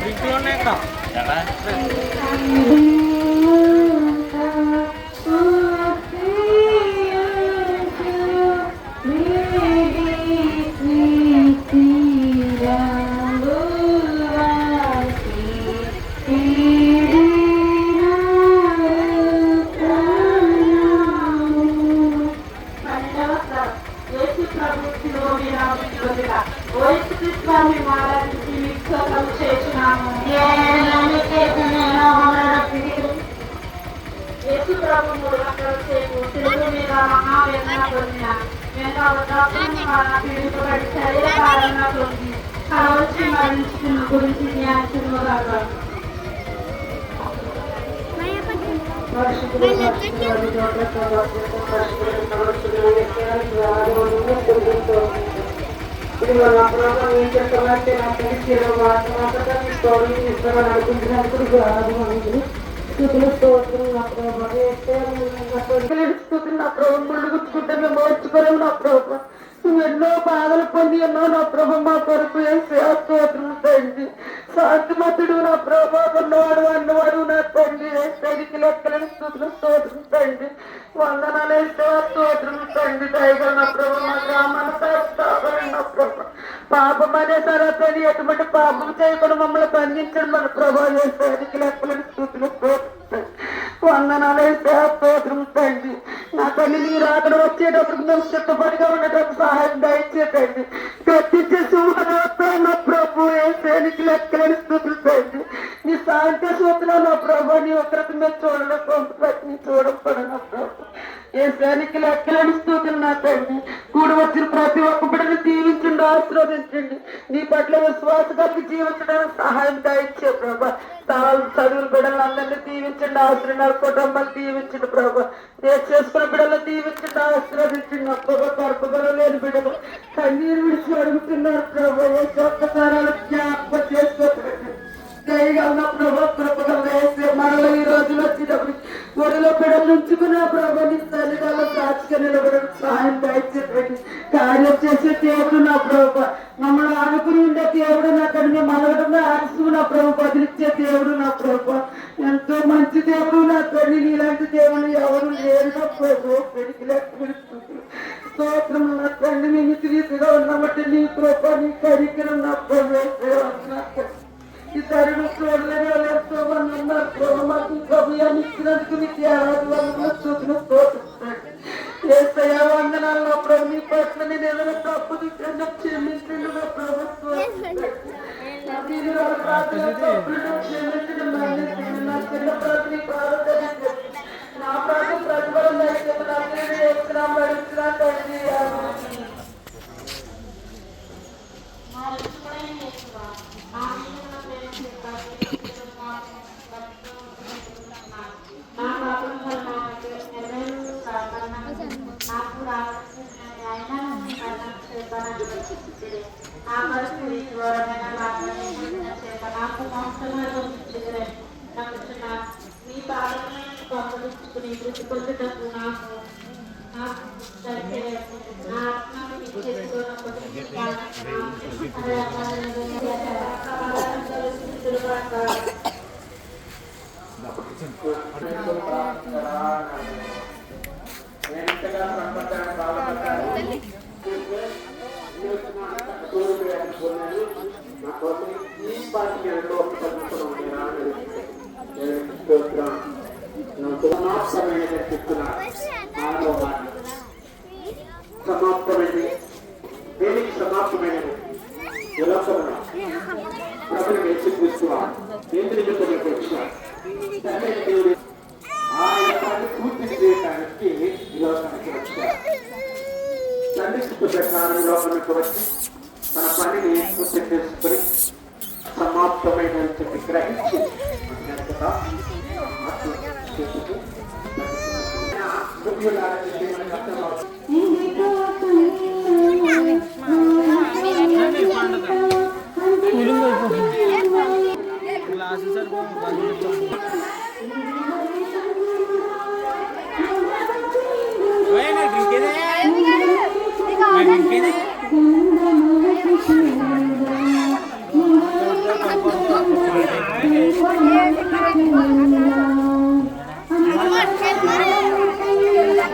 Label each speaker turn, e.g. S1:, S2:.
S1: ఇంట్లో ఉన్నాయి అక్కడ
S2: గురించి ఏం చెప్తామంటే నా తెలిసిన స్థుతులు నా ప్రభు ముళ్ళు గుచ్చుకుంటే మేము ఓర్చుకోలేము నా ప్రభు నువ్వు ఎన్నో బాధలు పొంది ఎన్నో నా ప్రభు మా కొరకు స్తోత్రం తండ్రి శాంతిమతుడు నా ప్రభు ఉన్నవాడు అన్నవాడు నా తండ్రి వేసేదికి లెక్కలని స్థుతులు స్తోత్రం తండ్రి వందనాలు స్తోత్రం తండ్రి దయగా నా ప్రభు మా గ్రామాన్ని స్థాపన నా ప్రభు పాపం అనే సరే ఎటువంటి పాపం చేయకుండా మమ్మల్ని బంధించడం మన ప్రభు వేసేదికి లెక్కలని స్థుతులు స్తోత్రం వందనాలు స్తోత్రం తండ్రి నా తల్లి నీ రాకడ వచ్చేటప్పుడు మేము సిద్ధపడిగా ఉండటం సహాయం దయచేతండి గట్టించే సింహనాథ నా ప్రభు వేసేనికి లెక్కలని స్థుతులు తండ్రి నీ సాంఖ్య సూత్రం నా ప్రభు నీ ఒకరికి మేము చూడలేకపోతే చూడకూడదు నా ప్రభు వేసేనికి లెక్కలని స్థుతులు నా తండ్రి కూడి వచ్చిన ప్రతి ఒక్క బిడ్డను దీవించండి ఆశీర్వదించండి నీ పట్ల విశ్వాస కలిగి జీవించడానికి సహాయం దయచే ప్రభా చదువుల బిడ్డలు అందరినీ దీవించండి ఆశ్రయాల కుటుంబాలు దీవించండి ప్రభా నేను చేసుకున్న బిడ్డలు దీవించండి ఆశీర్వదించండి అప్పగా గర్భగలు లేని బిడ్డలు కన్నీరు విడిచి అడుగుతున్నారు ప్రభా ఏ ఒక్కసారాలు జ్ఞాపకం చేసుకోండి దయగల ప్రభా కృపగా వేసే మరల ఈ రోజులు వచ్చేటప్పుడు ఒడిలో బిడ్డలు ఉంచుకున్న ప్రభా నీ తల్లిదండ్రులు సాక్షిగా నిలబడడం సహాయం దయచేయండి కార్యం చేసే దేవుడు నా ప్రభా మమ్మల్ని ఆనుకుని ఉండే దేవుడు నా తండ్రి మనవడంలో ఆశిస్తూ నా ప్రభు బదిలిచ్చే దేవుడు నా ప్రభా ఎంతో మంచి దేవుడు నా తండ్రి నీలాంటి దేవుడు ఎవరు లేరు నా ప్రభు పెడికి స్తోత్రం నా తండ్రి నేను రీతిగా ఉన్నబట్టి నీ ప్రభా నీ కరికరం నా ప్రభు ఈ తరుణ చూడలేని వాళ్ళు ఎంతో మంది ఉన్నారు ప్రభు మాకు కవ్యాన్ని ఇచ్చినందుకు నీకు ఆరాధన చూసిన ఏసయ్యా వందనాలు నా ప్రభు నీ పట్ల నేను ఏదైనా తప్పు క్షమించండి నా ప్రభుత్వం క్షమించండి మళ్ళీ నా చిన్న ప్రతి ప్రారంభించండి నా ప్రాంత ప్రతిఫలం వేస్తున్నా మడుస్తున్నా తండ్రి మీ బాధలను పంపించుకుని వృద్ధి పొందుటకు నాకు సమాప్తమైంది దేనికి సమాప్తమైనది ప్రభుని వేసి కూర్చున్నాడు ఏంటి నిమిత్తం వచ్చిన ఆయన పని పూర్తి చేయడానికి ఈ లోకానికి వచ్చారు తండ్రి ప్రకారం ఈ లోకానికి వచ్చి తన పనిని పూర్తి చేసుకుని సమాప్తమైన గ్రహించి